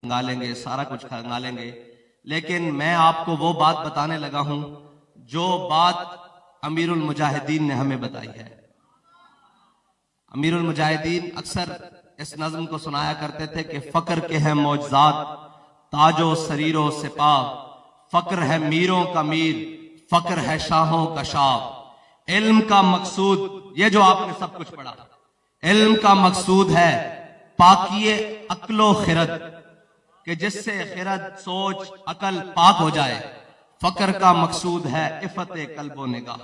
खंगा लेंगे, सारा कुछ खंगा लेंगे, लेकिन मैं आपको वो बात बताने लगा हूं जो बात अमीरुल मुजाहिदीन ने हमें बताई है। अमीरुल मुजाहिदीन अक्सर इस नज़्म को सुनाया करते थे कि फक्र के हैं मौजज़ात ताजो सरीरो सिपा, फक्र है मीरों का मीर, फक्र है शाहों का शाह। इल्म का मकसूद, ये जो आपने सब कुछ पढ़ा, इल्म का मकसूद है पाकिए अक्लो खिरत, कि जिससे खिरत सोच अकल पाक हो जाए। फक्र का मकसूद है इफ़त कल्बो निगाह।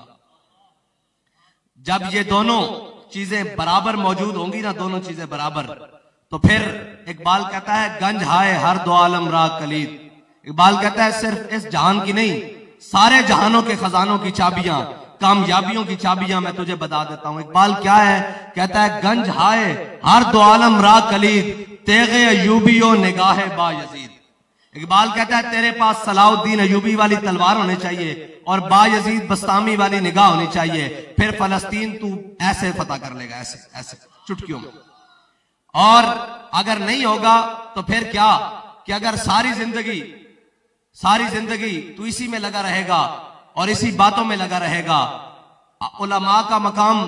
जब ये दोनों चीजें बराबर मौजूद होंगी ना, दोनों चीजें बराबर, तो फिर इकबाल कहता है गंज हाय हर दो आलम रा कलीद। इकबाल कहता है सिर्फ इस जहान की नहीं, सारे जहानों के खजानों की चाबियां, कामयाबियों की चाबियां मैं तुझे बता देता हूं। इकबाल क्या है, कहता है गंज हाय हर दो आलम रा कलीद, तेगे अयूबियो निगाहे बा यजीद। इकबाल कहता है तेरे पास सलाउद्दीन अयूबी वाली तलवार होनी चाहिए और बायजीद बस्तामी वाली निगाह होनी चाहिए, फिर फलस्तीन तू ऐसे फतह कर लेगा, ऐसे ऐसे चुटकियों में। और अगर नहीं होगा तो फिर क्या, कि अगर सारी जिंदगी तू इसी में लगा रहेगा और इसी बातों में लगा रहेगा। उलमा का मकाम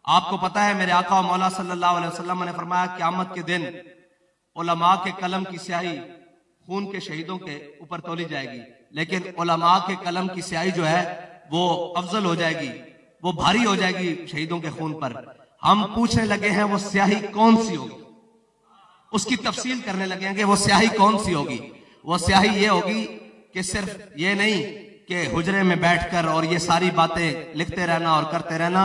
आपको पता है, मेरे आका मौला सल्लल्लाहु अलैहि वसल्लम ने फरमाया क़यामत के दिन उलमा के कलम की स्याही खून के शहीदों के ऊपर तोली जाएगी, लेकिन उलमा के कलम की स्याही जो है वो अफजल हो जाएगी, वो भारी हो जाएगी शहीदों के खून पर। हम पूछने लगे हैं वो स्याही कौन सी होगी, उसकी तफसील करने लगे हैं कि वो स्याही कौन सी होगी। वो स्याही ये होगी कि सिर्फ ये नहीं कि हुजरे में बैठकर और ये सारी बातें लिखते रहना और करते रहना।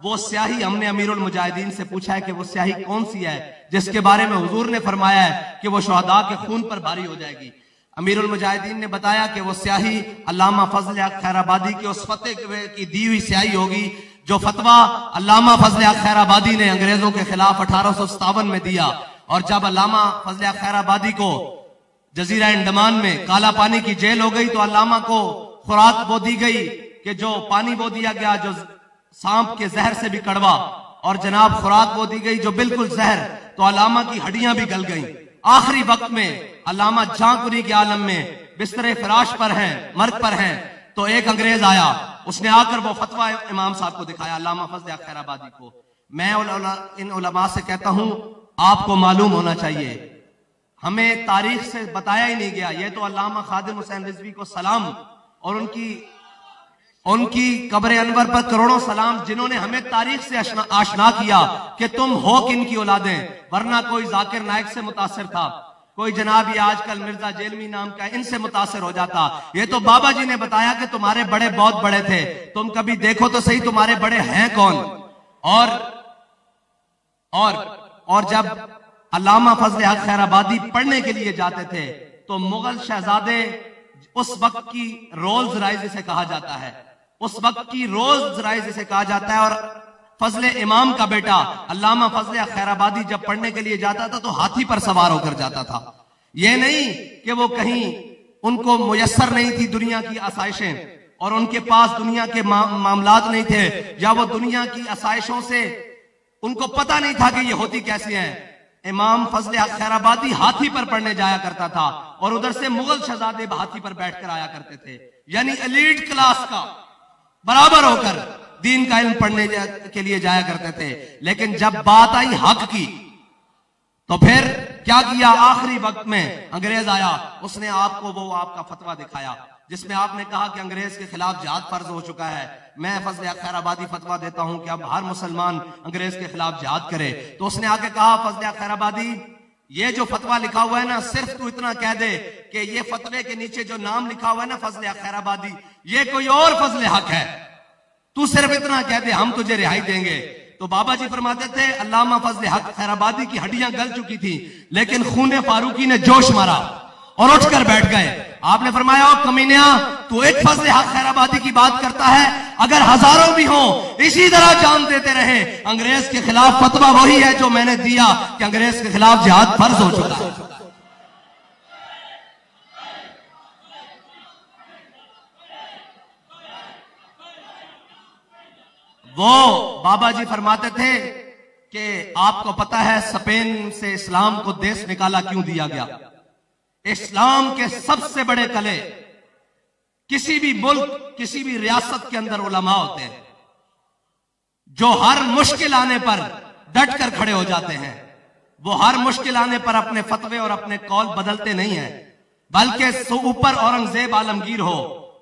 वो स्याही हमने अमीरुल मुजाहिदीन से पूछा है कि वो स्याही कौन सी है जिसके बारे में हुजूर ने फरमाया है कि वो शुहदा के खून पर भारी हो जाएगी। अमीरुल मुजाहिदीन ने बताया कि वो स्याही अल्लामा फजल हक खैराबादी की उस फतवे की दी हुई स्याही होगी जो फतवा अल्लामा फजल हक खैराबादी ने अंग्रेजों के खिलाफ 1857 में दिया। और जब अल्लामा फजल हक खैराबादी को जजीरा अंडमान में काला पानी की जेल हो गई तो अल्लामा को खुराक वो दी गई कि जो पानी वो दिया गया जो सांप के जहर से भी कड़वा, और जनाब खुराक वो दी गई जो बिल्कुल जहर, तो अल्लामा की हड्डियां भी गल गईं। आखिरी वक्त में अल्लामा झांकुरी के आलम में बिस्तरे फराश पर हैं, मर्ग पर हैं, तो एक अंग्रेज आया, उसने आकर वो फतवा इमाम साहब को दिखाया, अल्लामा फजल हक खैराबादी को। मैं इन उलमा से कहता हूं आपको मालूम होना चाहिए, हमें तारीख से बताया ही नहीं गया। ये तो अल्लामा खादिम हुसैन रिजवी को सलाम और उनकी कब्र अनवर पर करोड़ों सलाम, जिन्होंने हमें तारीख से आशना किया कि तुम हो किन की औलादें, वरना कोई जाकिर नायक से मुतासिर था, कोई जनाब ये आजकल मिर्जा जेलमी नाम का, इनसे मुतासिर हो जाता। ये तो बाबा जी ने बताया कि तुम्हारे बड़े बहुत बड़े थे, तुम कभी देखो तो सही तुम्हारे बड़े हैं कौन। और जब अल्लामा फजल हक खैराबादी पढ़ने के लिए जाते थे तो मुगल शहजादे, उस वक्त की रोल्स रॉयस जिसे कहा जाता है, उस वक्त की रोल्स रॉयस जिसे कहा जाता है, और फजले इमाम का बेटा अल्लामा फजल हक खैराबादी जब पढ़ने के लिए जाता था तो हाथी पर सवार होकर जाता था। यह नहीं कि वो कहीं उनको मुयस्सर नहीं थी दुनिया की आसाइशें और उनके पास दुनिया के मामलात नहीं थे, या वो दुनिया की आसाइशों से उनको पता नहीं था कि ये होती कैसी हैं। इमाम फजल हक खैराबादी हाथी पर पढ़ने जाया करता था और उधर से मुगल शहजादे हाथी पर बैठकर आया करते थे, यानी एलीट क्लास का बराबर होकर दीन का इल्म पढ़ने के लिए जाया करते थे। लेकिन जब बात आई हक की तो फिर क्या किया, आखिरी वक्त में अंग्रेज आया, उसने आपको वो आपका फतवा दिखाया जिसमें आपने कहा कि अंग्रेज के खिलाफ जिहाद फर्ज हो चुका है। मैं फजल हक खैराबादी फतवा देता हूं कि अब हर मुसलमान अंग्रेज के खिलाफ जिहाद करे। तो उसने आके कहा फजल हक खैराबादी ये जो फतवा लिखा हुआ है ना, सिर्फ तू इतना कह दे कि ये फतवे के नीचे जो नाम लिखा हुआ है ना फजल हक खैराबादी, ये कोई और फजल हक है, तू सिर्फ इतना कह दे, हम तुझे रिहाई देंगे। तो बाबा जी फरमाते थे अल्लामा फजल हक खैराबादी की हड्डियां गल चुकी थी, लेकिन खूने फारूकी ने जोश मारा और उठकर बैठ गए। आपने फरमाया ओ कमीनिया, तू एक फजल हक खैराबादी की बात करता है, अगर हजारों भी हों इसी तरह जान देते रहे, अंग्रेज के खिलाफ फतवा वही है जो मैंने दिया कि अंग्रेज के खिलाफ जिहाद फर्ज हो चुका है। वो बाबा जी फरमाते थे कि आपको पता है स्पेन से इस्लाम को देश निकाला क्यों दिया गया? इस्लाम के सबसे बड़े कले किसी भी मुल्क, किसी भी रियासत के अंदर उलमा होते हैं जो हर मुश्किल आने पर डट कर खड़े हो जाते हैं। वो हर मुश्किल आने पर अपने फतवे और अपने कौल बदलते नहीं हैं, बल्कि ऊपर औरंगजेब आलमगीर हो,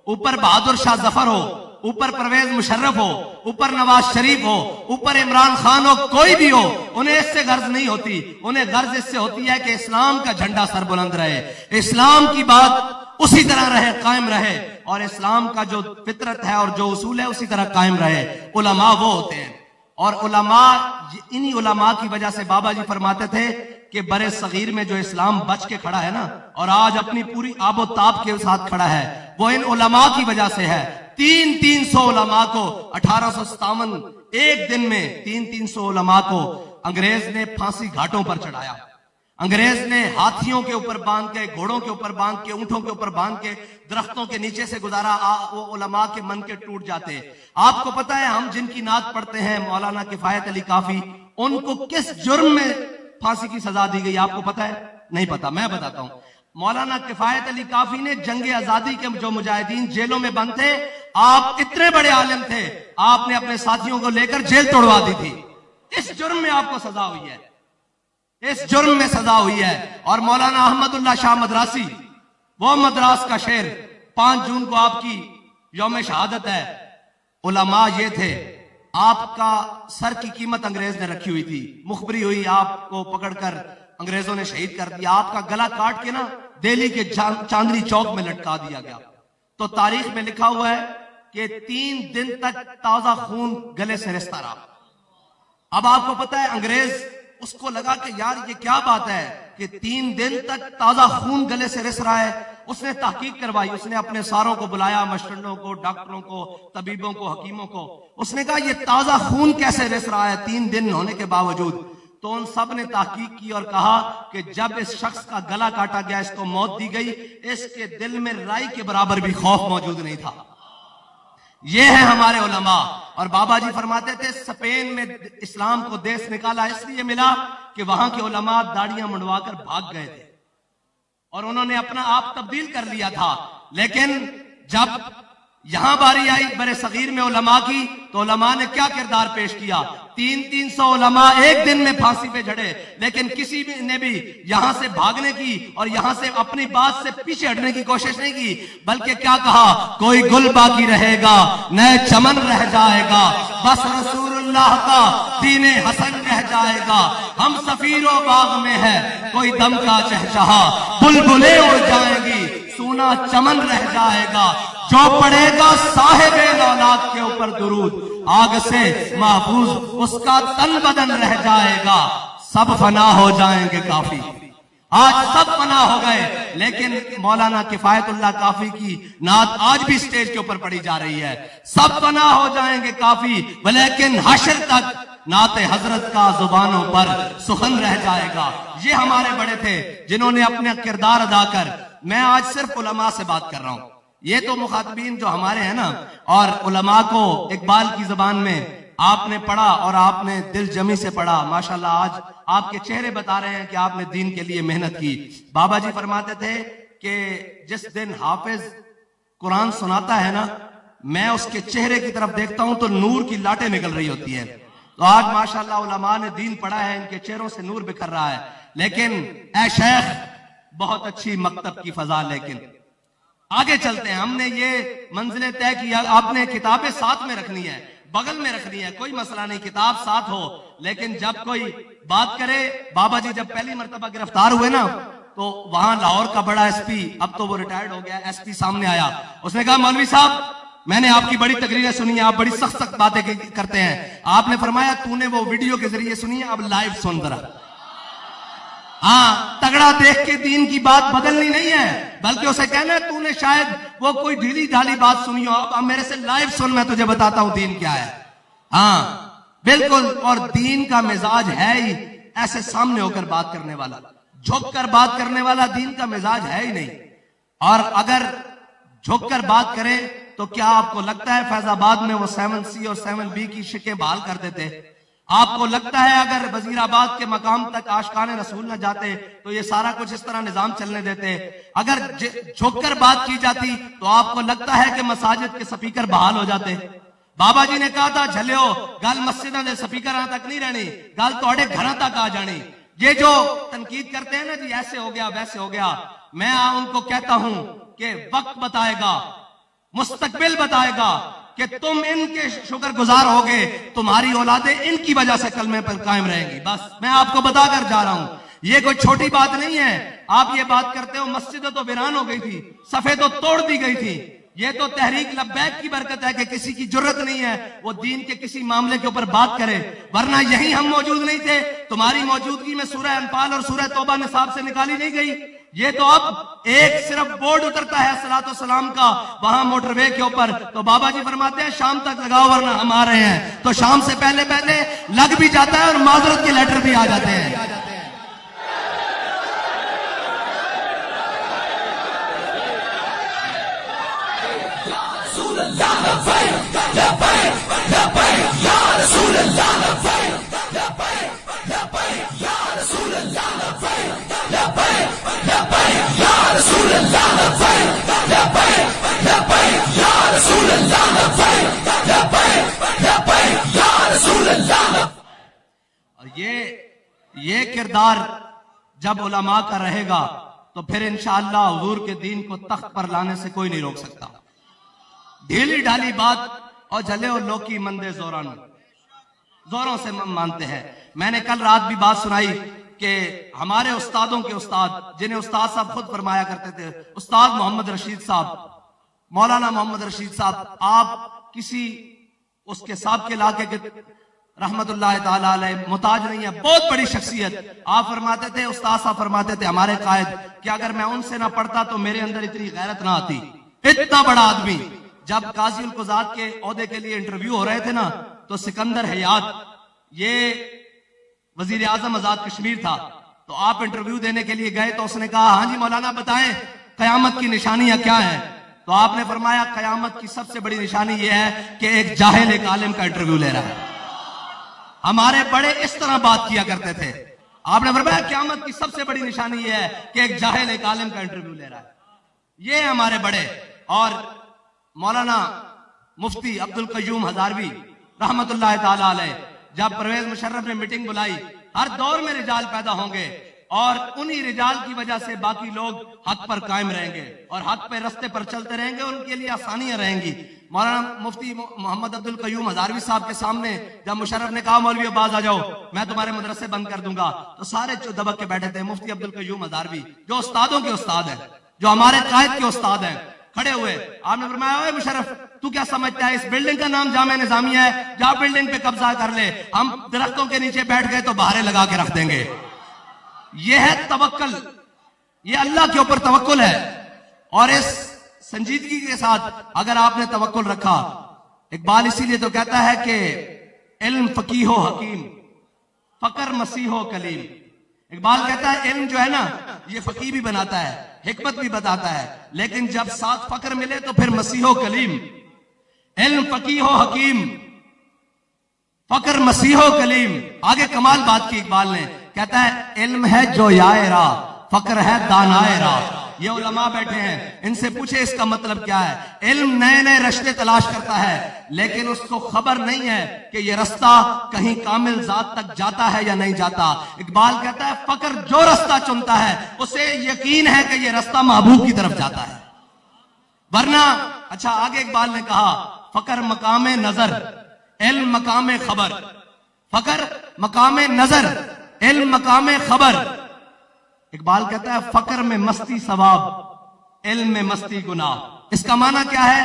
ऊपर बहादुर शाह जफर हो, ऊपर परवेज मुशर्रफ हो, ऊपर नवाज शरीफ हो, ऊपर इमरान खान हो, कोई भी हो, उन्हें इससे गर्ज नहीं होती। उन्हें गर्ज इससे होती है कि इस्लाम का झंडा सरबुलंद रहे, इस्लाम की बात उसी तरह रहे, कायम रहे, और इस्लाम का जो फितरत है और जो उसूल है उसी तरह कायम रहे। उलमा वो होते हैं, और उलमा, इन्हीं उलमा की वजह से बाबा जी फरमाते थे कि बरे सगीर में जो इस्लाम बच के खड़ा है ना, और आज अपनी पूरी आबो ताब के साथ खड़ा है, वो इन उलमा की वजह से है। 300 उलमा को 1857 एक दिन में 300 उलमा को अंग्रेज ने फांसी घाटों पर चढ़ाया। अंग्रेज ने हाथियों के ऊपर बांध के, घोड़ों के ऊपर बांध के, ऊंटों के ऊपर बांध के, दरख्तों के नीचे से गुजारा। वो उलमा के मन के टूट जाते। आपको पता है हम जिनकी नात पढ़ते हैं, मौलाना किफायत अली काफी, उनको किस जुर्म में फांसी की सजा दी गई आपको पता है? नहीं पता, मैं बताता हूं। मौलाना किफायत अली काफी ने जंगे आजादी के जो मुजाहिदीन जेलों में बंद थे, आप इतने बड़े आलिम थे, आपने अपने साथियों को लेकर जेल तोड़वा दी थी। इस जुर्म में आपको सजा हुई है, इस जुर्म में सजा हुई है। और मौलाना अहमदुल्लाह शाह मद्रासी, वो मद्रास का शेर, 5 जून को आपकी यौम शहादत है। उलमा ये थे, आपका सर की कीमत अंग्रेज ने रखी हुई थी, मुखबरी हुई, आपको पकड़कर अंग्रेजों ने शहीद कर दिया। आपका गला काट के ना दिल्ली के चांदनी चौक में लटका दिया गया। तो तारीख में लिखा हुआ है कि 3 दिन तक ताजा खून गले से रिसता रहा। अब आपको पता है अंग्रेज, उसको लगा कि यार ये क्या बात है कि 3 दिन तक ताजा खून गले से रिस रहा है। उसने तहकीक करवाई, उसने अपने सारों को बुलाया, मस्टर्डों को, डॉक्टरों को, तबीबों को, हकीमों को। उसने कहा ये ताजा खून कैसे रिस रहा है 3 दिन होने के बावजूद? तो उन सब ने तहकीक की और कहा कि जब इस शख्स का गला काटा गया, इसको मौत दी गई, इसके दिल में राई के बराबर भी खौफ मौजूद नहीं था। ये है हमारे उलमा। और बाबा जी फरमाते थे स्पेन में इस्लाम को देश निकाला इसलिए मिला कि वहां के उलमा दाढ़ियां मुंडवाकर भाग गए थे और उन्होंने अपना आप तब्दील कर लिया था। लेकिन जब यहां बारी आई बरे सगीर में उलमा की, तो उलमा ने क्या किरदार पेश किया? 300 उलमा एक दिन में फांसी पे चढ़े, लेकिन किसी भी ने भी यहां से भागने की और यहां से अपनी बात से पीछे हटने की कोशिश नहीं की, बल्कि क्या कहा? कोई गुल बाकी रहेगा, नए चमन रह जाएगा, बस रसूलुल्लाह का दीने हसन रह जाएगा। हम सफीरों बाग में है, कोई दम का चहचहा, बुलबुलें उड़ जाएंगी, सूना चमन रह जाएगा। जो पड़ेगा साहिबे औलाद के ऊपर दुरूद, आग से महफूज उसका तन बदन रह जाएगा। सब फना हो जाएंगे काफी, आज सब फना हो गए, लेकिन मौलाना किफायतुल्लाह काफी की नात आज भी स्टेज के ऊपर पढ़ी जा रही है। सब फना हो जाएंगे काफी, लेकिन हश्र तक नाते हजरत का जुबानों पर सुखन रह जाएगा। ये हमारे बड़े थे जिन्होंने अपना किरदार अदा कर। मैं आज सिर्फ उलमा से बात कर रहा हूं, ये तो मुखातबीन जो हमारे हैं ना, और उलमा को इकबाल की जबान में आपने पढ़ा और आपने दिल जमी से पढ़ा। माशाल्लाह आज आपके चेहरे बता रहे हैं कि आपने दीन के लिए मेहनत की। बाबा जी फरमाते थे कि जिस दिन हाफिज कुरान सुनाता है ना, मैं उसके चेहरे की तरफ देखता हूं तो नूर की लाटें निकल रही होती है। तो आज माशाल्लाह उलमा ने दीन पढ़ा है, इनके चेहरों से नूर बिखर रहा है। लेकिन ऐ शेख, बहुत अच्छी मकतब की फजा, लेकिन आगे चलते हैं। हमने ये मंजिलें तय की, आपने किताबें साथ में रखनी है, बगल में रखनी है, कोई मसला नहीं, किताब साथ हो। लेकिन जब कोई बात करे, बाबा जी जब पहली मर्तबा गिरफ्तार हुए ना, तो वहां लाहौर का बड़ा एसपी, अब तो वो रिटायर्ड हो गया, एसपी सामने आया। उसने कहा मौलवी साहब, मैंने आपकी बड़ी तकरीरें सुनी है, आप बड़ी सख्त सख्त बातें करते हैं। आपने फरमाया तूने वो वीडियो के जरिए सुनी है, अब लाइव सुन जरा। हाँ, तगड़ा देख के दीन की बात बदलनी नहीं है, बल्कि उसे कहना है तूने शायद वो कोई ढीली ढाली बात सुनी हो, अब मेरे से लाइव सुन, मैं तुझे बताता हूं दीन क्या है। हाँ बिल्कुल, और दीन का मिजाज है ही ऐसे सामने होकर बात करने वाला, झुक कर बात करने वाला दीन का मिजाज है ही नहीं। और अगर झुक कर बात करें तो क्या आपको लगता है फैजाबाद में वो 7C और 7B की शिकें बहाल कर देते? आपको लगता है अगर वजीराबाद के मकाम तक आशिकान रसूल न जाते तो ये सारा कुछ इस तरह निजाम चलने देते? अगर झुककर बात की जाती तो आपको लगता है कि मसाजिद के स्पीकर बहाल हो जाते? बाबा जी ने कहा था झलियो गल मस्जिदां दे स्पीकर तक नहीं रहनी, गल थोड़े घर तक आ जानी। ये जो तनकीद करते हैं ना जी, ऐसे हो गया वैसे हो गया, मैं उनको कहता हूं कि वक्त बताएगा, मुस्तकबिल बताएगा कि तुम इनके शुक्रगुजार होगे, तुम्हारी औलादें इनकी वजह से कलमे पर कायम रहेंगी। बस मैं आपको बताकर जा रहा हूं, ये कोई छोटी बात नहीं है। आप ये बात करते हो मस्जिदें तो वीरान हो गई थी, सफे तो तोड़ दी गई थी, ये तो तहरीक लब्बैक की बरकत है कि किसी की जरूरत नहीं है वो दीन के किसी मामले के ऊपर बात करे, वरना यही हम मौजूद नहीं थे। तुम्हारी मौजूदगी में सूरह अनफाल और सूरह तौबा निसाब से निकाली नहीं गई। ये तो अब एक सिर्फ बोर्ड उतरता है सलातो सलाम का वहां मोटरवे के ऊपर, तो बाबा जी फरमाते हैं शाम तक लगाओ वरना हम आ रहे हैं, तो शाम से पहले पहले लग भी जाता है और माजरत के लेटर भी आ जाते हैं। ये किरदार जब उलमा का रहेगा तो फिर इंशाअल्लाह हुजूर के दीन को तख्त पर लाने से कोई नहीं रोक सकता। ढीली ढाली बात और जले और लोकी मंदे जोरों से मानते हैं। मैंने कल रात भी बात सुनाई कि हमारे उस्तादों के उस्ताद, जिन्हें उस्ताद साहब खुद फरमाया करते थे, उस्ताद मोहम्मद रशीद साहब, मौलाना मोहम्मद रशीद साहब, आप किसी उसके साहब के इलाके के रहमतुल्लाह ताला अलैह मुताज नहीं है, बहुत बड़ी शख्सियत। आप फरमाते थे, उस्ताद साहब फरमाते थे हमारे कायद कि अगर मैं उनसे ना पढ़ता तो मेरे अंदर इतनी गैरत ना आती। इतना बड़ा आदमी, जब काजी उल कुज़ात के ओहदे के लिए इंटरव्यू हो रहे थे ना, तो सिकंदर हयात, ये वजीर आजम आजाद कश्मीर था, तो आप इंटरव्यू देने के लिए गए तो उसने कहा हाँ जी मौलाना बताएं कयामत की निशानियां क्या है? तो आपने फरमाया कयामत की सबसे बड़ी निशानी यह है कि एक जाहिल एक आलिम का इंटरव्यू ले रहा है। हमारे बड़े इस तरह बात किया करते थे। आपने फरमाया क़यामत की सबसे बड़ी निशानी यह है कि एक जाहिल एक आलिम का इंटरव्यू ले रहा है। ये हमारे बड़े। और मौलाना मुफ्ती अब्दुल कय्यूम हजारवी रहमतुल्लाह ताला अलैह, जब परवेज मुशर्रफ ने मीटिंग बुलाई, हर दौर में रिजाल पैदा होंगे और उन्हीं रिजाल की वजह से बाकी लोग हक पर कायम रहेंगे और हक पे रास्ते पर चलते रहेंगे, उनके लिए आसानियां रहेंगी। मौलाना मुफ्ती मोहम्मद अब्दुल कय्यूम हजारवी साहब के सामने जब मुशर्रफ ने कहा मौलवी बाज आ जाओ, मैं तुम्हारे मदरसे बंद कर दूंगा, तो सारे दबक के बैठे थे। मुफ्ती अब्दुल कय्यूम हजारवी जो उस्तादों के उस्ताद है, जो हमारे कायद के उस्ताद हैं, खड़े हुए। आपने फरमाया मुशर्रफ तू क्या समझता है, इस बिल्डिंग का नाम जामिया निजामिया है, जा बिल्डिंग पे कब्जा कर ले, हम दरख्तों के नीचे बैठ गए तो बहारे लगा के रख देंगे। यह है तवक्कुल, ये अल्लाह के ऊपर तवक्कुल है। और इस संजीदगी के साथ अगर आपने तवक्कुल रखा, इकबाल इसीलिए तो कहता है कि इल्म फकीहो हकीम, फकर मसीहो कलीम। इकबाल कहता है इल्म जो है ना ये फकीह भी बनाता है, हिकमत भी बताता है, लेकिन जब साथ फकर मिले तो फिर मसीहो कलीम। इल्म फकीहो हकीम, फकर मसीहो कलीम। आगे कमाल बात की इकबाल ने, कहता है इल्म है जो यायरा, फकर है दानायरा। ये उलमा बैठे हैं, इनसे पूछे इसका मतलब क्या है। इल्म नए नए रास्ते तलाश करता है, लेकिन उसको खबर नहीं है कि ये रास्ता कहीं कामिल जात तक जाता है या नहीं जाता। इकबाल कहता है फकर जो रास्ता चुनता है उसे यकीन है कि ये रास्ता महबूब की तरफ जाता है, वरना। अच्छा आगे इकबाल ने कहा फकर मकामे नजर, इल्म मकामे खबर। फकर मकामे नजर, इल्म मकामे खबर। इकबाल कहता है फकर में मस्ती सवाब, इल्म में मस्ती गुनाह। इसका माना क्या है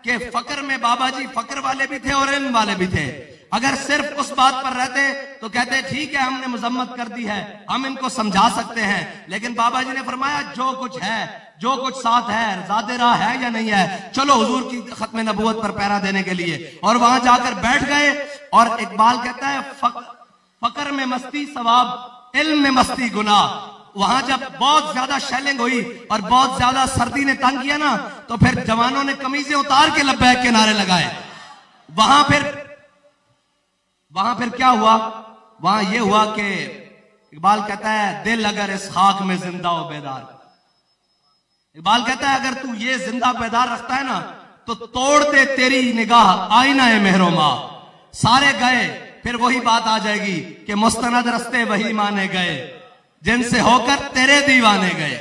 कि फकर में बाबा जी फकर वाले भी थे और इल्म वाले भी थे। अगर सिर्फ उस बात पर रहते तो कहते ठीक है हमने मजम्मत कर दी है, हम इनको समझा सकते हैं, लेकिन बाबा जी ने फरमाया जो कुछ है, जो कुछ साथ है, ज़ादे राह है या नहीं है, चलो हुजूर की खत्म नबूवत पर पहरा देने के लिए। और वहां जाकर बैठ गए। और इकबाल कहता है फकर में मस्ती सवाब, इल्म में मस्ती गुनाह। वहां जब बहुत ज्यादा शेलिंग हुई और बहुत ज्यादा सर्दी ने तंग किया ना, तो फिर जवानों ने कमीजें उतार के लब्बैक के नारे लगाए। वहां फिर वहां फिर क्या हुआ? वहां यह हुआ कि इकबाल कहता है दिल अगर इस खाक में जिंदा हो बेदार, इकबाल कहता है अगर तू ये जिंदा बेदार रखता है ना तो तोड़ दे तेरी निगाह आईना है मेहरोमा। सारे गए, फिर वही बात आ जाएगी कि मुस्तनद रस्ते वही माने गए जिनसे होकर तेरे दीवाने गए।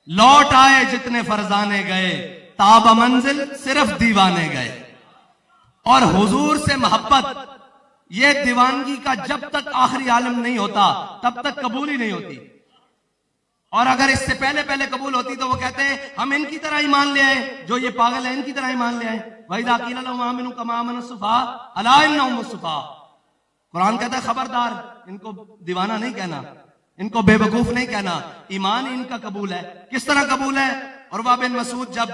लौट आए जितने फरजाने गए, ताब मंजिल सिर्फ दीवाने गए। और हुजूर से मोहब्बत ये दीवानगी का जब तक आखिरी आलम नहीं होता तब तक कबूल ही नहीं होती। और अगर इससे पहले पहले कबूल होती तो वो कहते हैं हम इनकी तरह ही मान ले आए, जो ये पागल है इनकी तरह ही मान ले आए। वहीदा कुरान कहता है खबरदार, इनको दीवाना नहीं कहना, इनको बेवकूफ नहीं कहना, ईमान इनका कबूल है। किस तरह कबूल है? उरवा बिन मसूद जब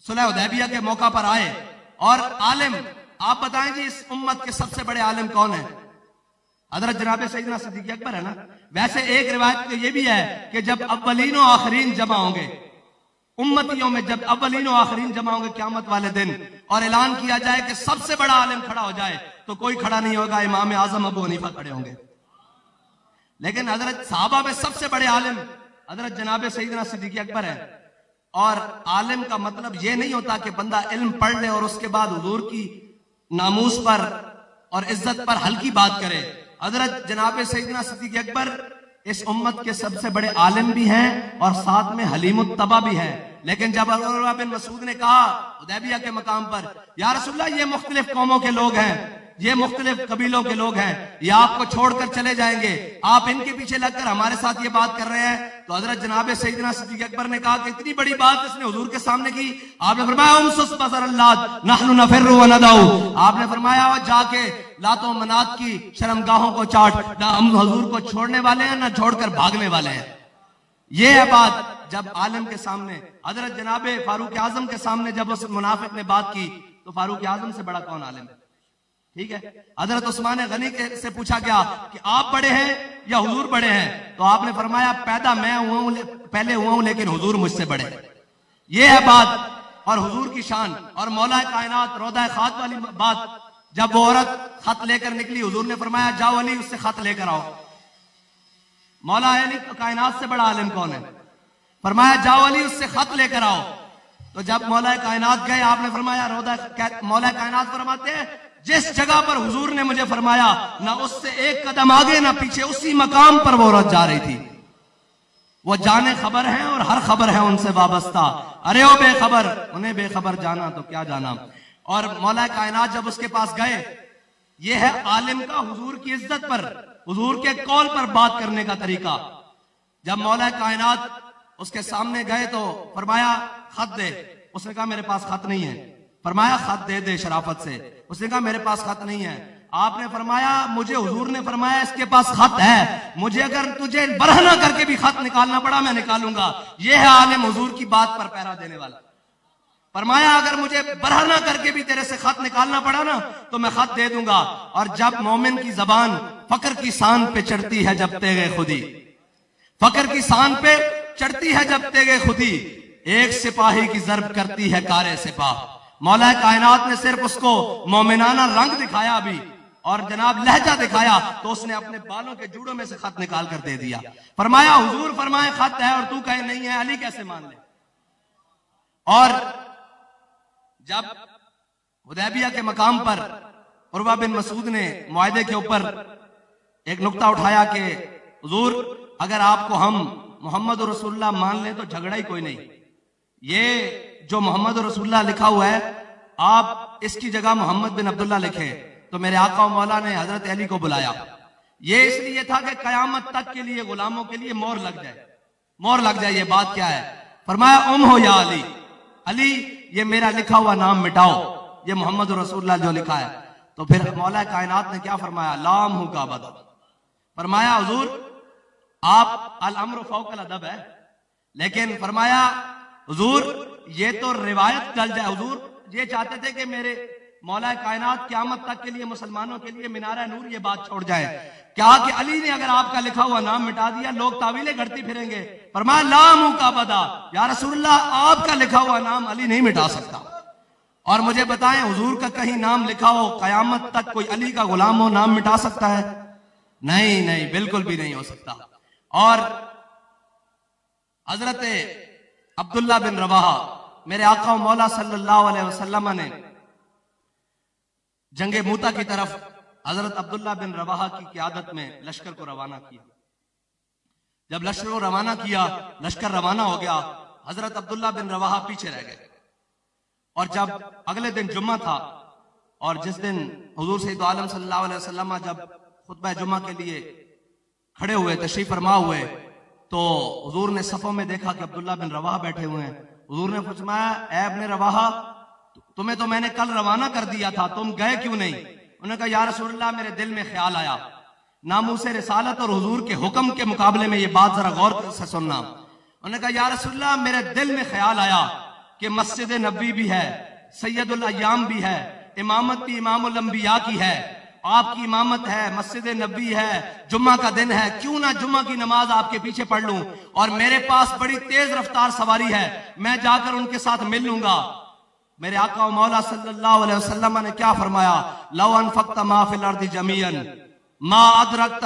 सुलह हुदैबिया के मौका पर आए और आलिम, आप बताएं जी इस उम्मत के सबसे बड़े आलिम कौन है? हजरत जनाब सैयदना सिद्दीक अकबर है ना। वैसे एक रिवायत तो ये भी है कि जब अव्वलीन और आखिरीन जमा होंगे उम्मतियों में, जब अव्वलीन और आखिरीन जमा होंगे क़यामत वाले दिन और ऐलान किया जाए कि सबसे बड़ा आलिम खड़ा हो जाए, तो कोई खड़ा नहीं होगा, इमाम आजम अबू हनीफा खड़े होंगे। लेकिन हजरत साहबा में सबसे बड़े आलिम हजरत जनाब सैयदना सिद्दीक अकबर है। और आलिम का मतलब यह नहीं होता कि बंदा इल्म पढ़ ले और उसके बाद हुजूर की नामूस पर और इज्जत पर हल्की बात करे। हजरत जनाब सैयदना सिद्दीक अकबर इस उम्मत के सबसे बड़े आलिम भी हैं और साथ में हलीमुत्तबा भी हैं। लेकिन जब उरवा बिन मसूद ने कहा हुदैबिया के मकाम पर, या रसूलल्लाह ये मुख्तलिफ कौमों के लोग हैं, ये मुख्तलिफ कबीलों के लोग हैं, ये आपको छोड़कर चले जाएंगे, आप इनके पीछे लगकर हमारे साथ ये बात कर रहे हैं। तो हजरत जनाब सैयदना सिद्दीक अकबर ने कहा कि इतनी बड़ी बात इसने हुजूर के सामने की। आपने फरमाया आपने फरमाया जाके लातो मनात की शर्मगाहों को चाट, ना हम हुजूर को छोड़ने वाले हैं ना छोड़कर भागने वाले हैं। ये है बात। जब आलिम के सामने, हजरत जनाब फारूक आजम के सामने जब उस मुनाफिक ने बात की, तो फारूक आजम से बड़ा कौन आलिम है? ठीक है। हजरत उस्मान गनी से पूछा गया कि आप बड़े हैं या हुजूर बड़े हैं? तो आपने फरमाया पैदा मैं हुआ हूं, पहले हुआ हूं, लेकिन हुजूर मुझसे बड़े। ये है बात और हुजूर की शान। और मौला कायनात रोदा खात वाली बात, जब वो औरत खत लेकर निकली, हुजूर ने फरमाया जाओ अली उससे खत लेकर आओ। मौला अली कायनात से बड़ा आलिम कौन है? फरमाया जाओ अली उससे खत लेकर आओ। तो जब मौला कायनात गए, आपने फरमाया मौला कायनात फरमाते हैं जिस जगह पर हुजूर ने मुझे फरमाया, ना उससे एक कदम आगे ना पीछे, उसी मकाम पर वो औरत जा रही थी। वो जाने खबर है और हर खबर है उनसे वाबस्ता। अरे ओ बेखबर, उन्हें बेखबर जाना तो क्या जाना। और मौला कायनात जब उसके पास गए, ये है आलिम का हुजूर की इज्जत पर, हुजूर के कौल पर बात करने का तरीका। जब मौला कायनात उसके सामने गए तो फरमाया खत दे। उसने कहा मेरे पास खत नहीं है। फरमाया खत दे दे शराफत से। उसने कहा मेरे पास खत नहीं है। आपने फरमाया मुझे हुजूर ने फरमाया इसके पास खत है, मुझे अगर तुझे बरहना करके भी खत निकालना पड़ा मैं निकालूंगा। यह है आलिम हुजूर की बात पर पहरा देने वाला। फरमाया अगर मुझे बरहना करके भी तेरे से खत निकालना पड़ा ना तो मैं खत दे दूंगा। और जब मोमिन की जबान फकर की शान पे चढ़ती है जब तेगे खुदी, फकर की शान पे चढ़ती है जब तेगे खुदी, एक सिपाही की जर्ब करती है कारे सिपाह। मौला कायनात ने सिर्फ उसको मोमिनाना रंग दिखाया अभी और जनाब लहजा दिखाया, तो उसने अपने बालों के जूड़ों में से खत निकाल कर दे दिया। फरमाया हुजूर फरमाए खत है और तू कहे नहीं है, अली कैसे मान ले। और जब हुदैबिया के मकाम पर उरवा बिन मसूद ने मुआहदे के ऊपर एक नुक्ता उठाया कि हुजूर अगर आपको हम मोहम्मद रसूलुल्लाह मान ले तो झगड़ा ही कोई नहीं, ये जो मोहम्मद रसूलुल्लाह लिखा हुआ है आप इसकी जगह मोहम्मद बिन अब्दुल्ला लिखे। तो मेरे आका और मौला ने हजरत अली को बुलाया। ये इसलिए था कि कयामत तक के लिए गुलामों के लिए मोहर लग जाए, मोहर लग जाए। ये बात क्या है? फरमाया हो या अली, अली ये मेरा लिखा हुआ नाम मिटाओ, ये मोहम्मद रसूलुल्लाह जो लिखा है। तो फिर मौला कायनात ने क्या फरमाया? लाम हूं का बदल। फरमाया हुजूर आप अल अम्र फौकल अदब है, लेकिन फरमाया हुजूर ये तो रिवायत चल जाए। हुजूर ये चाहते थे कि मेरे मौला कायनात क़यामत तक के लिए मुसलमानों के लिए मीनार नूर ये बात छोड़ जाए। क्या कि अली ने अगर आपका लिखा हुआ नाम मिटा दिया लोग तावीलें घड़ती फिरेंगे। फरमाया लाम का बदा, या रसूलुल्लाह आपका लिखा हुआ नाम अली नहीं मिटा सकता। और मुझे बताएं, हुजूर का कहीं नाम लिखा हो, कयामत तक कोई अली का गुलाम हो, नाम मिटा सकता है? नहीं नहीं, बिल्कुल भी नहीं हो सकता। और हजरत अब्दुल्ला बिन रवाहा, मेरे आका मौला सल्लल्लाहु अलैहि वसल्लम ने जंगे मूता की तरफ हजरत अब्दुल्ला बिन रवाहा की क़ियादत में लश्कर को रवाना किया। जब लश्कर को रवाना किया, लश्कर रवाना हो गया, हजरत अब्दुल्ला बिन रवाहा पीछे रह गए। और जब अगले दिन जुम्मा था, और जिस दिन हुजूर सैयद आलम सल्लल्लाहु अलैहि वसल्लम जब खुतबा जुम्मा के लिए खड़े हुए, तशरीफ फरमा हुए, तो हुजूर ने सफों में देखा कि अब्दुल्ला बिन रवाहा बैठे हुए हैं। हुजूर ने फरमाया, ऐ इब्ने रवाहा, तुम्हें तो मैंने कल रवाना कर दिया था, तुम गए क्यों नहीं? उन्होंने कहा, या रसूलल्लाह, मेरे दिल में ख्याल आया, नामूसे रिसालत और हुजूर के हुक्म के मुकाबले में ये बात जरा गौर से सुनना। उन्होंने कहा, या रसूलल्लाह, मेरे दिल में ख्याल आया कि मस्जिद नबी भी है, सैयदुल अय्याम भी है, इमामत भी इमामुल अंबिया की है, आपकी इमामत है, मस्जिद नबी है, जुम्मा का दिन है, क्यों ना जुम्मा की नमाज आपके पीछे पढ़ लूं? और मेरे पास बड़ी तेज रफ्तार सवारी है, मैं जाकर उनके साथ मिल लूंगा। मेरे आका मौला सल्लल्लाहु अलैहि वसल्लम ने क्या फरमाया? लौ अनफक़्त मा फिल अर्दि जमीअन मा अदरकत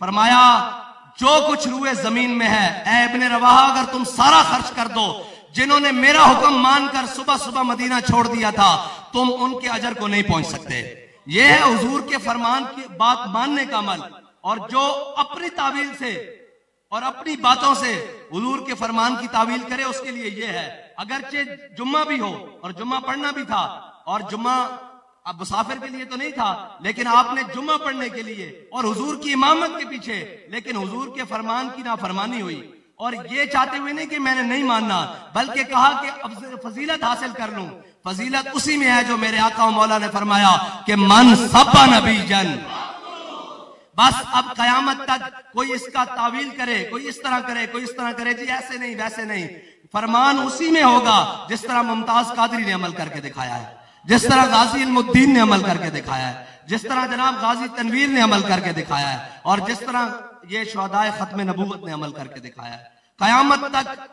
फरमाया, जो कुछ रुए जमीन में है, ऐ इब्ने रवाहा, अगर तुम सारा खर्च कर दो, जिन्होंने मेरा हुक्म मानकर सुबह सुबह मदीना छोड़ दिया था, तुम उनके अजर को नहीं पहुंच सकते। यह है हुजूर के फरमान की बात मानने का अमल। और जो अपनी तावील से और अपनी बातों से हुजूर के फरमान की तावील करे, उसके लिए यह है। अगरचे जुम्मा भी हो, और जुम्मा पढ़ना भी था, और जुम्मा अब मुसाफिर के लिए तो नहीं था, लेकिन आपने जुम्मा पढ़ने के लिए और हुजूर की इमामत के पीछे, लेकिन हुजूर के फरमान की नाफरमानी हुई। और ये चाहते हुए नहीं कि मैंने नहीं मानना, बल्कि कहा कि अब फजीलत हासिल कर लूं। फजीलत उसी में है जो मेरे आका मौला ने फरमाया कि मन सब्बा नबी जन। बस अब कयामत तक कोई इसका तावील करे, कोई इस तरह करे, कोई इस तरह करे, जी ऐसे नहीं वैसे नहीं, फरमान उसी में होगा जिस तरह मुमताज कादरी ने अमल करके दिखाया है, जिस तरह गाजी इल्मुद्दीन ने अमल करके दिखाया है, जिस तरह जनाब गाजी तनवीर ने अमल करके दिखाया है, और जिस तरह ये शुहदाए खत्म नबूवत ने अमल करके दिखाया है। कयामत तक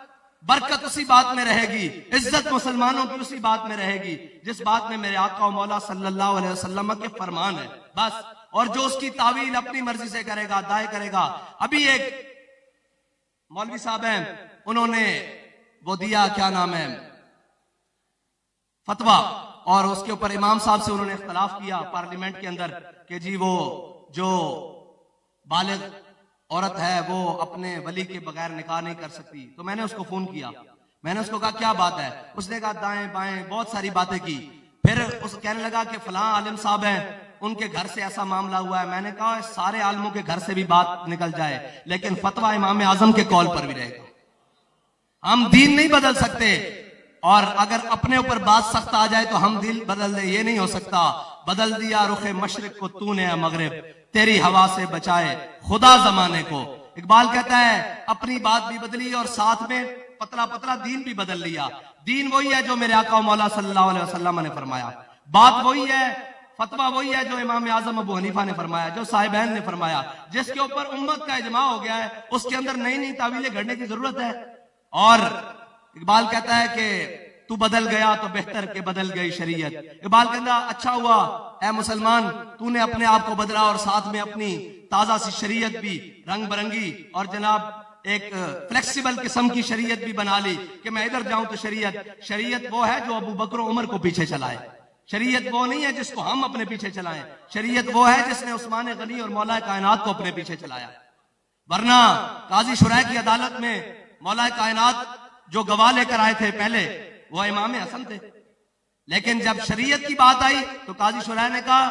बरकत उसी बात में रहेगी, इज्जत मुसलमानों की उसी बात में रहेगी जिस बात में मेरे आका और मौला सल्लल्लाहु अलैहि वसल्लम के फरमान है, बस। और जो उसकी तावील अपनी मर्जी से करेगा, दाए करेगा। अभी एक मौलवी साहब हैं, उन्होंने वो दिया, क्या नाम है, फतवा, और उसके ऊपर इमाम साहब से उन्होंने इख्तलाफ किया पार्लियामेंट के अंदर कि जी वो जो बालिग औरत है वो अपने वली के बगैर निकाह नहीं कर सकती। तो मैंने उसको फोन किया, मैंने उसको कहा क्या बात है? उसने कहा दाएं बाएं बहुत सारी बातें की। फिर उस कहने लगा कि फलां आलिम साहब हैं, उनके घर से ऐसा मामला हुआ है। मैंने कहा सारे आलिमों के घर से भी बात निकल जाए, लेकिन फतवा इमाम आजम के कॉल पर भी रहेगा। हम दीन नहीं बदल सकते, और अगर अपने ऊपर बात सख्त आ जाए तो हम दिल बदल दे, ये नहीं हो सकता। बदल दिया रुखे मशरिक को तूने मगरिब, तेरी हवा से बचाए खुदा जमाने को। इकबाल कहता है अपनी बात भी बदली और साथ में पतला पतला दीन भी बदल लिया। दीन वही है जो मेरे आका मौला सल्लल्लाहु अलैहि वसल्लम ने फरमाया, बात वही है, फतवा वही है जो इमाम आजम अबू हनीफा ने फरमाया, जो साहिबैन ने फरमाया, जिसके ऊपर उम्मत का इजमा हो गया है। उसके अंदर नई नई तावीलें घड़ने की जरूरत है। और इकबाल कहता है कि तू बदल गया तो बेहतर के बदल गई शरीयत। इकबाल कहता अच्छा हुआ ऐ मुसलमान, तूने अपने आप को बदला और साथ में अपनी ताजा सी शरीयत भी रंग बिरंगी और जनाब एक फ्लेक्सिबल किस्म की शरीयत भी बना ली कि मैं इधर जाऊं तो शरीयत वो है जो अबू बकर उमर को पीछे चलाए। शरीयत वो नहीं है जिसको हम अपने पीछे चलाएं। शरीयत वो है जिसने उस्मान गनी और मौला कायनात को अपने पीछे चलाया। वरना काजी शुरा की अदालत में मौला कायनात जो गवाह लेकर आए थे पहले वो इमाम हसन थे, लेकिन जब शरीयत की बात आई तो काजी शुरा ने कहा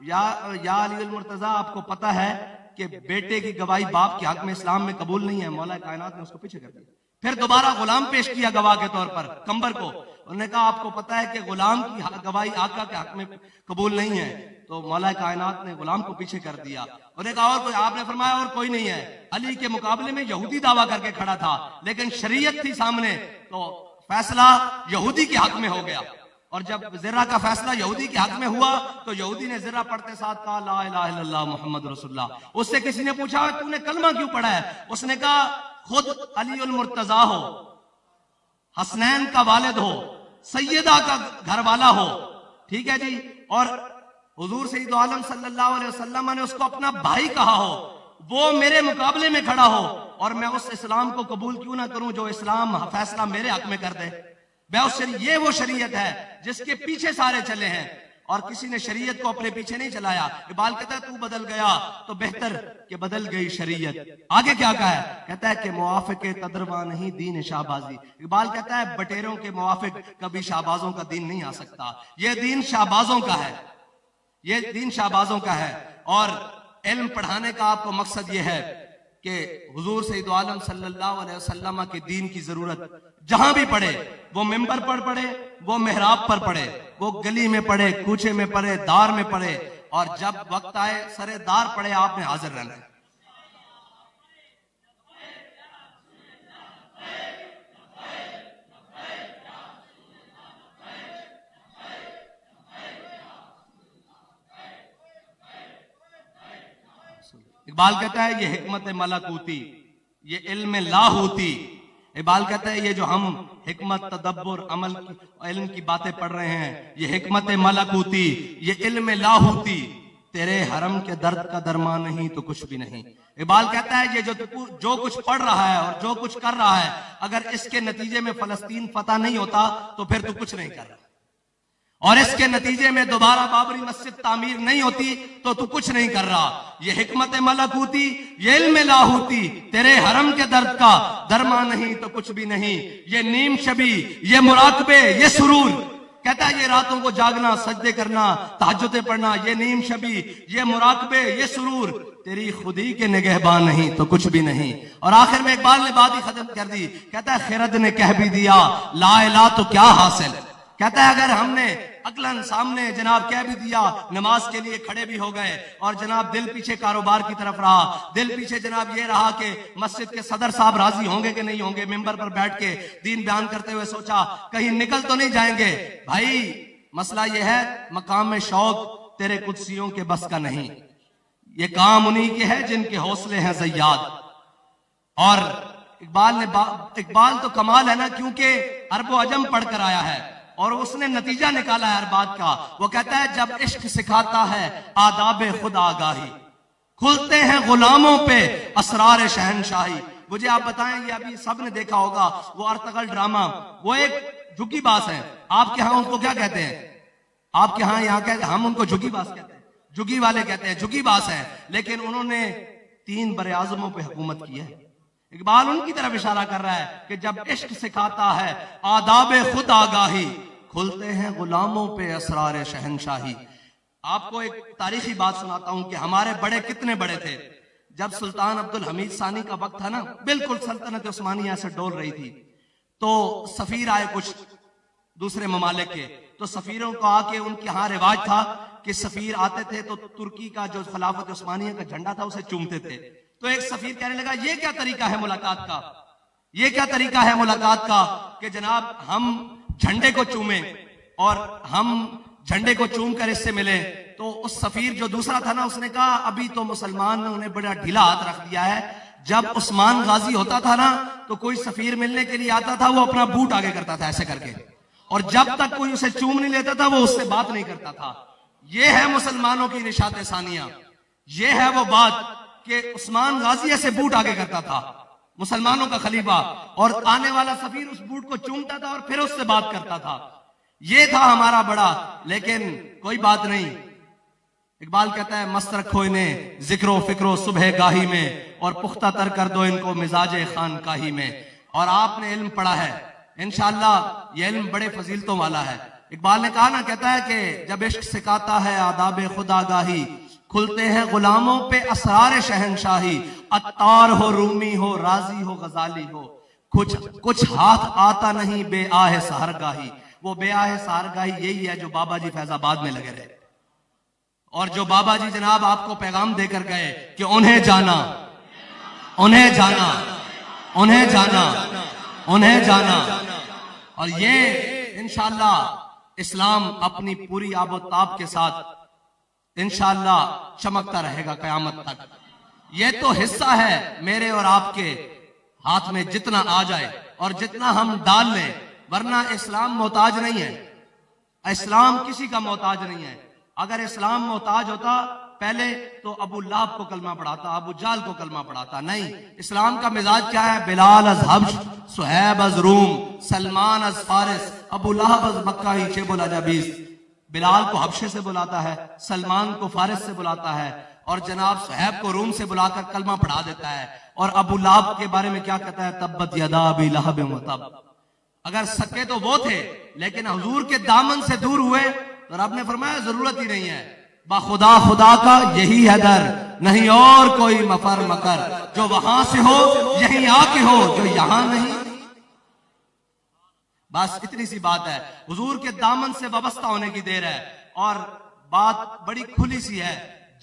या अली मुर्तजा, आपको पता है कि बेटे की गवाही बाप के हक में इस्लाम में कबूल नहीं है। मौला कायनात ने उसको पीछे कर दिया। फिर दोबारा गुलाम पेश किया गवाह के तौर पर कंबर को। उन्होंने कहा आपको पता है कि गुलाम की गवाही आका के हक में कबूल नहीं है। तो मौला कायनात ने गुलाम को पीछे कर दिया। उन्होंने कहा और कोई? आपने फरमाया और कोई नहीं है। अली के मुकाबले में यहूदी दावा करके खड़ा था, लेकिन शरीयत थी सामने, तो फैसला यहूदी के हक में हो गया। और जब जिर्रा का फैसला यहूदी के हक में हुआ तो यहूदी ने जिर्रा पढ़ते साथ कहा ला इलाहा इल्लल्लाह मुहम्मद रसूलुल्लाह। उससे किसी ने पूछा तूने कलमा क्यों पढ़ा है? उसने कहा खुद अली उल मुर्तजा हो, हसनैन का वालिद हो, सैयदा का घर वाला हो, ठीक है जी, और हुजूर सैयद आलम सल्लल्लाहु अलैहि वसल्लम ने उसको अपना भाई कहा हो, वो मेरे मुकाबले में खड़ा हो और मैं उस इस्लाम को कबूल क्यों ना करूं जो इस्लाम फैसला मेरे हक में कर दे। ये वो शरीयत है जिसके पीछे सारे चले हैं और किसी ने शरीयत को अपने पीछे नहीं चलाया। इकबाल कहता है तू बदल गया तो बेहतर कि बदल गई शरीयत। आगे क्या कहा है, कहता है कि मुआफिक तदरवा नहीं दीन शाहबाजी। इकबाल कहता है बटेरों के मुआफिक कभी शाहबाजों का दीन नहीं आ सकता। ये दीन शाहबाजों का है, ये दीन शाहबाजों का है। और इल्म पढ़ाने का आपको मकसद ये है कि हुजूर सैयद आलम सल्लल्लाहु अलैहि वसल्लम के दीन की जरूरत जहां भी पड़े, वो मिंबर पर पड़े, वो मेहराब पर पड़े, वो गली में पड़े, कूचे में पड़े, दार में पड़े, और जब वक्त आए सरे दार पड़े आपने हाजिर रहना है। इकबाल कहता है ये हिकमत मलकूती, ये इल्म लाहूती। इकबाल कहता है ये जो हम हिकमत तदब्बुर अमल की इल्म की बातें पढ़ रहे हैं, ये हिकमत मलकूती, ये इल्म लाहूती। तेरे हरम के दर्द का दरमा नहीं तो कुछ भी नहीं। इकबाल कहता है ये जो कुछ पढ़ रहा है और जो कुछ कर रहा है, अगर इसके नतीजे में फलस्तीन फतह नहीं होता तो फिर तू कुछ नहीं कर रहा, और इसके नतीजे में दोबारा बाबरी मस्जिद तामीर नहीं होती तो तू कुछ नहीं कर रहा। ये हिकमत मलकूती, ये इल्म लाहूती, तेरे हरम के दर्द का दरमा नहीं तो कुछ भी नहीं। ये नीम शबी, ये मुराकबे, ये सुरूर। कहता है ये रातों को जागना, सजदे करना, तहज्जुदें पढ़ना, ये नीम शबी, ये मुराकबे, ये सुरूर, तेरी खुदी के निगहबान नहीं तो कुछ भी नहीं। और आखिर में इकबाल ने बात ही खत्म कर दी। कहता है खिरद ने कह भी दिया ला इला तो क्या हासिल। कहता है अगर हमने अकलन सामने जनाब कह भी दिया, नमाज के लिए खड़े भी हो गए, और जनाब दिल पीछे कारोबार की तरफ रहा, दिल पीछे जनाब ये रहा कि मस्जिद के सदर साहब राजी होंगे कि नहीं होंगे, मिंबर पर बैठ के दीन बयान करते हुए सोचा कहीं निकल तो नहीं जाएंगे। भाई मसला ये है मकाम में शौक तेरे कुदसियों के बस का नहीं, ये काम उन्हीं के है जिनके हौसले हैं ज़य्याद। और इकबाल तो कमाल है ना, क्योंकि अरबो अजम पढ़कर आया है और उसने नतीजा निकाला है हर बात का। वो कहता है जब इश्क सिखाता है आदाब खुद आगाही, खुलते हैं गुलामों पे असरार शहनशाही। मुझे आप बताएं, ये अभी सब ने देखा होगा वो अर्तगल ड्रामा, वो एक झुग्गी बास है। आपके यहाँ उनको क्या कहते हैं? आपके यहाँ कहते, हम उनको झुग्गी बास कहते हैं, झुग्गी वाले कहते हैं, झुग्गी बास है। लेकिन उन्होंने 3 बरे आजमों पे हुकूमत की है। इकबाल उनकी तरफ इशारा कर रहा है कि जब इश्क सिखाता है आदाब खुद आगाही, खुलते हैं गुलामों पे असरार शहनशाही। आपको एक तारीखी बात सुनाता हूं कि हमारे बड़े कितने बड़े थे। जब सुल्तान अब्दुल हमीद सानी का वक्त था ना, बिल्कुल सल्तनत उस्मानिया से डोल रही थी, तो सफीर आए कुछ दूसरे ममालिक के। तो सफीरों को आके उनके यहाँ रिवाज था कि सफीर आते थे तो तुर्की का जो खिलाफत उस्मानिया का झंडा था उसे चूमते थे। तो एक सफीर कहने लगा ये क्या तरीका है मुलाकात का, ये क्या तरीका है मुलाकात का कि जनाब हम झंडे को चूमे और हम झंडे को चूम कर इससे मिले। तो उस सफीर जो दूसरा था ना, उसने कहा अभी तो मुसलमान ने उन्हें बड़ा ढीला हाथ रख दिया है। जब उस्मान गाजी होता था ना तो कोई सफीर मिलने के लिए आता था, वो अपना बूट आगे करता था ऐसे करके, और जब तक कोई उसे चूम नहीं लेता था वो उससे बात नहीं करता था। ये है मुसलमानों की निशात सानिया, ये है वो बात कि उस्मान गाजी ऐसे बूट आगे करता था, मुसलमानों का खलीफा, और आने वाला सफीर उस बूट को चूमता था और फिर उससे बात करता था। ये था हमारा बड़ा, लेकिन कोई बात नहीं। इकबाल कहता है मस्त रखो इन्हें जिक्रो फिक्रो सुबह गाही में, और पुख्ता तर कर दो इनको मिजाजे खानकाही में। और आपने इल्म पढ़ा है, इंशाअल्लाह ये इल्म बड़े फजीलतों वाला है। इकबाल ने कहा ना, कहता है कि जब इश्क सिखाता है आदाब खुदागाही, खुलते हैं गुलामों पे असरार शहनशाही। अत्तार हो रूमी हो राजी हो गजाली हो, कुछ हाथ आता नहीं बे आहे सहरगाही। वो बे आहे सहरगाही यही है जो बाबा जी फैजाबाद में लगे रहे, और जो बाबा जी जनाब आपको पैगाम देकर गए कि उन्हें जाना, उन्हें जाना, उन्हें जाना, उन्हें जाना। और ये इंशाअल्लाह इस्लाम अपनी पूरी आबोताब के साथ इंशाअल्लाह चमकता रहेगा कयामत तक। ये तो हिस्सा है मेरे और आपके हाथ में, जितना आ जाए और जितना हम डाल लें वरना इस्लाम मोहताज नहीं है, इस्लाम किसी का मोहताज नहीं है। अगर इस्लाम मोहताज होता पहले तो अबू लहब को कलमा पढ़ाता, अबू जाल को कलमा पढ़ाता। नहीं, इस्लाम का मिजाज क्या है? बिलाल अज हब्श, सुहैब अज रूम, सलमान अज फारिस, अबू लहब अज मक्का ही चेबुल अजबीस। बिलाल को हब्शे से बुलाता है, सलमान को फारिस से बुलाता है, और जनाब सुहैब को रूम से बुलाकर कलमा पढ़ा देता है। और अबू लहब के बारे में क्या कहता है? तब्बत यदा अबी लहब व तब। अगर सके तो वो थे, लेकिन हुजूर के दामन से दूर हुए तो रब ने फरमाया जरूरत ही नहीं है। बाखुदा खुदा का यही है दर, नहीं और कोई मफर मकर, जो वहां से हो यहीं आके हो, जो यहां नहीं। बस इतनी सी बात है, हुजूर के दामन से वाबस्ता होने की देर है। और बात बड़ी खुली सी है,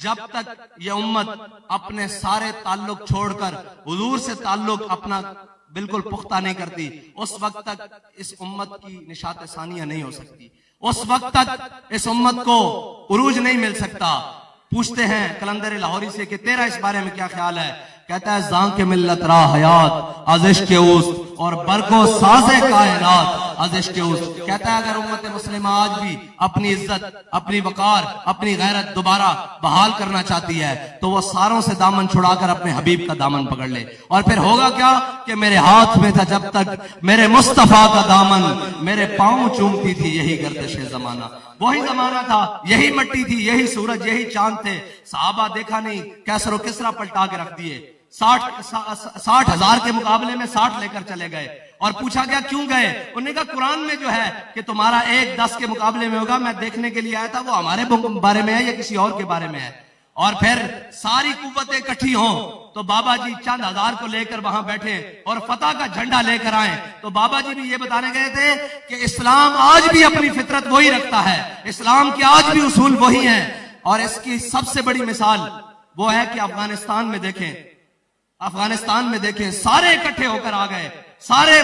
जब तक ये उम्मत अपने सारे ताल्लुक छोड़कर हुजूर से ताल्लुक अपना बिल्कुल पुख्ता नहीं करती, उस वक्त तक इस उम्मत की निशात सानिया नहीं हो सकती, उस वक्त तक इस उम्मत को उरूज नहीं मिल सकता। पूछते हैं कलंदर लाहौरी से कि तेरा इस बारे में क्या ख्याल है? कहता है जान के मिल्लत रा हयात आजिश के उस और बरको साजे कायनात आजिश के उस। कहता है अगर उम्मत मुस्लिमा आज भी अपनी इज्जत, अपनी वकार, अपनी गैरत दोबारा बहाल करना चाहती है तो वो सारों से दामन छुड़ाकर अपने हबीब का दामन पकड़ ले। और फिर होगा क्या कि मेरे हाथ में था जब तक मेरे मुस्तफा का दामन, मेरे पांव चूमती थी यही गर्दिश जमाना। वही जमाना था, यही मिट्टी थी, यही सूरज, यही चांद थे। सहाबा देखा नहीं, कैसरो किसरा पलटा के रख दिए। 60,000 के मुकाबले में 60 लेकर चले गए। और पूछा गया क्यों गए? उन्होंने कहा कुरान में जो है कि तुम्हारा 1 10 के मुकाबले में होगा, मैं देखने के लिए आया था वो हमारे बारे में है या किसी और के बारे में है। और फिर सारी कुव्वतें इकट्ठी हों तो बाबा जी चंद हजार को लेकर वहां बैठे और फतह का झंडा लेकर आए। तो बाबा जी भी ये बताने गए थे कि इस्लाम आज भी अपनी फितरत वही रखता है, इस्लाम के आज भी उसूल वही हैं। और इसकी सबसे बड़ी मिसाल वो है कि अफगानिस्तान में देखें, सारे इकट्ठे होकर आ गए, सारे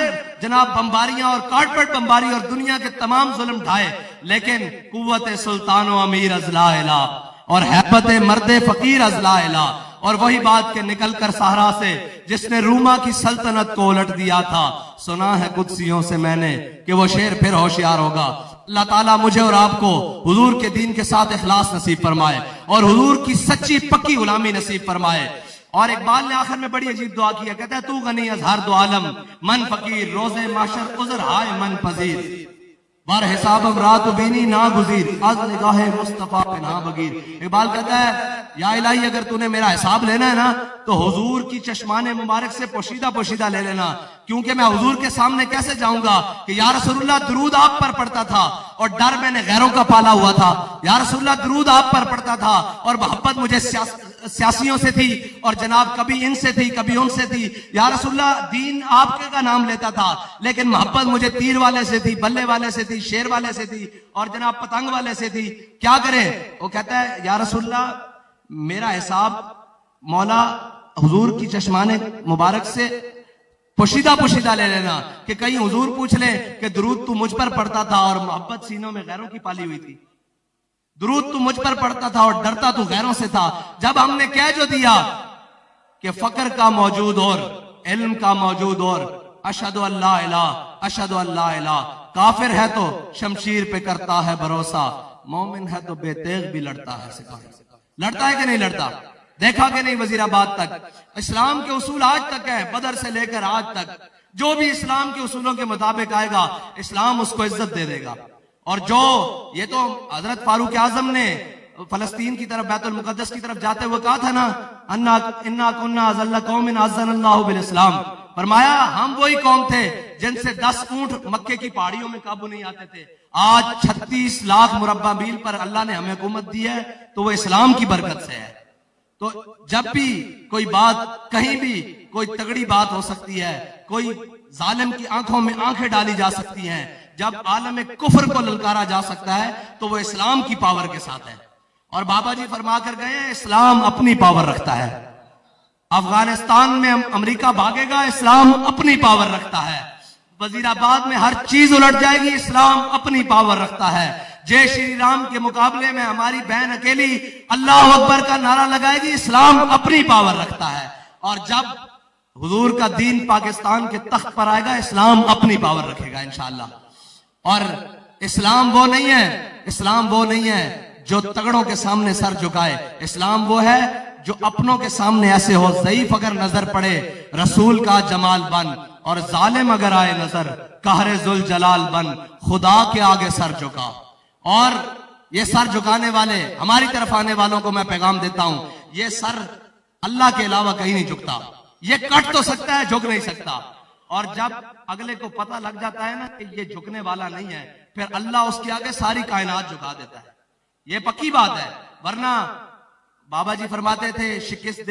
जनाब बमबारियां और कारपेट बमबारी और दुनिया के तमाम जुल्म ढाए, लेकिन कुव्वत सुल्तान व अमीर अजला इला और हैबत मर्दे फकीर अजला इला। और वही बात के निकलकर सहारा से जिसने रूमा की सल्तनत को उलट दिया था, सुना है कुदसियों से मैंने कि वो शेर फिर होशियार होगा। अल्लाह ताला मुझे और आपको हुजूर के दीन के साथ इखलास नसीब फरमाए और हुजूर की सच्ची पक्की गुलामी नसीब फरमाए। और इकबाल ने आखिर में बड़ी अजीब दुआ किया, कहता है तू गनी अजहर दो आलम मन फकीर रोजे माशर उजर हाय मन पजीर बार हिसाब रात बीनी ना गुजीर आज निगाहे मुस्तफा पे ना बगीर। इकबाल कहता है या इलाही अगर तूने मेरा हिसाब लेना है ना तो हुजूर की चश्माने मुबारक से पोशीदा पोशीदा ले लेना, क्योंकि मैं हुजूर के सामने कैसे जाऊंगा कि या रसूलुल्लाह दुरूद आप पर पड़ता था और डर मैंने गैरों का पाला हुआ था, या रसूलुल्लाह दुरूद आप पर पड़ता था और मोहब्बत मुझे सियासियों से थी और जनाब कभी इनसे थी कभी उनसे थी, या रसूलुल्लाह दीन आपके का नाम लेता था लेकिन मोहब्बत मुझे तीर वाले से थी, बल्ले वाले से थी, शेर वाले से थी और जनाब पतंग वाले से थी, क्या करे? वो कहता है या रसूलुल्लाह मेरा हिसाब मौला हुजूर की चश्माने मुबारक से पोशीदा पोशीदा ले लेना कि कहीं हुजूर पूछ ले कि दुरूद तू मुझ पर पड़ता था और मोहब्बत सीनों में गैरों की पाली हुई थी, दुरूद तू मुझ पर पड़ता था और डरता तू गैरों से था। जब हमने कह जो दिया कि फकर का मौजूद और इल्म का मौजूद और अशहदु अल्ला इलाह अशहदु अल्ला इलाह, काफिर है तो शमशीर पे करता है भरोसा, मोमिन है तो बेतेग भी लड़ता है। लड़ता है कि नहीं लड़ता? देखा कि नहीं वजीराबाद तक इस्लाम के उसूल आज तक है, बदर से लेकर आज तक जो भी इस्लाम के उसूलों के मुताबिक आएगा इस्लाम उसको इज्जत दे देगा। और जो ये तो हजरत फारूक आजम ने फलस्तीन की तरफ बैतुल मुकद्दस की तरफ जाते हुए कहा था ना, अन्ना इन्ना कुन्ना अज़ल्ला कौमिन अज़्ज़नल्लाहु बिल इस्लाम, फरमाया हम वही कौम थे जिनसे 10 ऊंट मक्के की पहाड़ियों में काबू नहीं आते थे। आज 36 लाख मुरब्बा मील पर अल्लाह ने हमें हुकूमत दी है तो वो इस्लाम की बरकत से है। तो जब भी कोई बात कहीं भी कोई तगड़ी बात हो सकती है, कोई जालिम की आंखों में आंखें डाली जा सकती हैं, जब आलम कुफर को ललकारा जा सकता है तो वो इस्लाम की पावर के साथ है। और बाबा जी फरमा कर गए इस्लाम अपनी पावर रखता है। अफगानिस्तान में अमेरिका भागेगा, इस्लाम अपनी पावर रखता है। वजीराबाद में हर चीज उलट जाएगी, इस्लाम अपनी पावर रखता है। जय श्री राम के मुकाबले में हमारी बहन अकेली अल्लाह अकबर का नारा लगाएगी, इस्लाम अपनी पावर रखता है। और जब हुजूर का दीन पाकिस्तान के तख्त पर आएगा, इस्लाम अपनी पावर रखेगा इंशाअल्लाह। और इस्लाम वो नहीं है, इस्लाम वो नहीं है जो तगड़ों के सामने सर झुकाए। इस्लाम वो है जो अपनों के सामने ऐसे हो, ज़ईफ अगर नजर पड़े रसूल का जमाल बन, और जालिम अगर आए नजर कहरे जुल जलाल बन, खुदा के आगे सर झुका। और ये सर झुकाने वाले, हमारी तरफ आने वालों को मैं पैगाम देता हूं, ये सर अल्लाह के अलावा कहीं नहीं झुकता। ये कट तो सकता है, झुक नहीं सकता। और जब अगले को पता लग जाता है ना कि ये झुकने वाला नहीं है, फिर अल्लाह उसके आगे सारी कायनात झुका देता है। ये पक्की बात है। वरना बाबा जी फरमाते थे, शिकस्त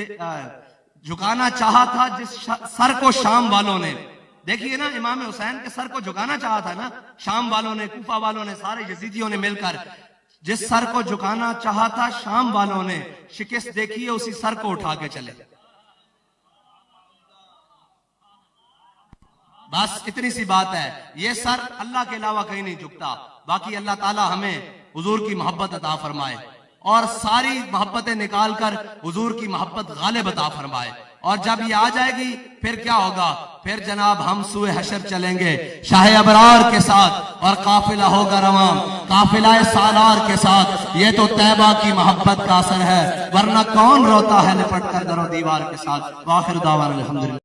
झुकाना चाहा था जिस सर को शाम वालों ने, देखिए ना, इमाम हुसैन के सर को झुकाना चाहा था ना शाम वालों ने, कूफा वालों ने, सारे यजीदियों ने मिलकर। जिस सर को झुकाना चाहा था शाम वालों ने, शिकस्त देखिए उसी सर को उठा के चले। बस इतनी सी बात है। ये सर अल्लाह के अलावा कहीं नहीं झुकता। बाकी अल्लाह ताला हमें हुजूर की मोहब्बत अता फरमाए और सारी मोहब्बतें निकाल कर हुजूर की मोहब्बत गालिब अता फरमाए। और जब ये आ जाएगी फिर क्या होगा? फिर जनाब हम सूए हशर चलेंगे शाह अबरार के साथ, और काफिला होगा रवां काफिला सालार के साथ। ये तो तैबा की मोहब्बत का असर है, वरना कौन रोता है लिपट कर दरो दीवार के साथ। वाखिर दावाना अल्हम्दुलिल्लाह।